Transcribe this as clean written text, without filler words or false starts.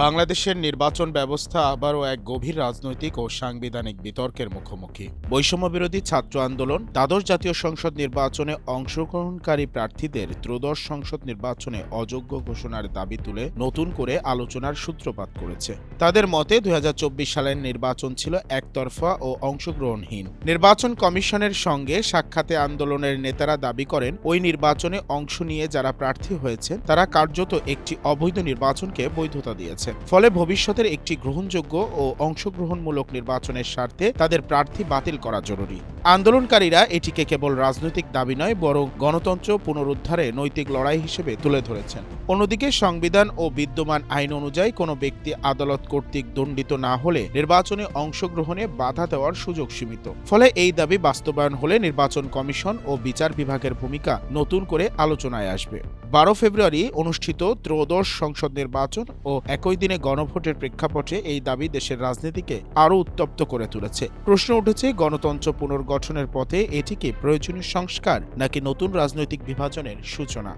বাংলাদেশের নির্বাচন ব্যবস্থা আবারও এক গভীর রাজনৈতিক ও সাংবিধানিক বিতর্কের মুখোমুখি। বৈষম্যবিরোধী ছাত্র আন্দোলন, দ্বাদশ জাতীয় সংসদ নির্বাচনে অংশগ্রহণকারী প্রার্থীদের ত্রয়োদশ সংসদ নির্বাচনে অযোগ্য ঘোষণার দাবি তুলে নতুন করে আলোচনার সূত্রপাত করেছে। তাদের মতে ২০২৪ সালের নির্বাচন ছিল একতরফা ও অংশগ্রহণহীন। নির্বাচন কমিশনের সঙ্গে সাক্ষাতে আন্দোলনের নেতারা দাবি করেন, ওই নির্বাচনে অংশ নিয়ে যারা প্রার্থী হয়েছেন তারা কার্যত একটি অবৈধ নির্বাচনকে বৈধতা দিয়েছে। ফলে ভবিষ্যতের একটি গ্রহণযোগ্য ও অংশগ্রহণমূলক নির্বাচনের স্বার্থে তাদের প্রার্থী বাতিল করা জরুরি। আন্দোলনকারীরা এটিকে কেবল রাজনৈতিক দাবি নয়, বরং গণতন্ত্র পুনরুদ্ধারে নৈতিক লড়াই হিসেবে তুলে ধরেছেন। অন্যদিকে সংবিধান ও বিদ্যমান আইন অনুযায়ী কোনো ব্যক্তি আদালত কর্তৃক দণ্ডিত না হলে নির্বাচনে অংশগ্রহণে বাধা দেওয়ার সুযোগ সীমিত। ফলে এই দাবি বাস্তবায়ন হলে নির্বাচন কমিশন ও বিচার বিভাগের ভূমিকা নতুন করে আলোচনায় আসবে। ১২ ফেব্রুয়ারি অনুষ্ঠিত ত্রয়োদশ সংসদ নির্বাচন ও একই দিনে গণভোটের প্রেক্ষাপটে এই দাবি দেশের রাজনীতিকে আরও উত্তপ্ত করে তুলেছে। প্রশ্ন উঠেছে, গণতন্ত্র পুনর্গঠনের পথে এটি কি প্রয়োজনীয় সংস্কার নাকি নতুন রাজনৈতিক বিভাজনের সূচনা?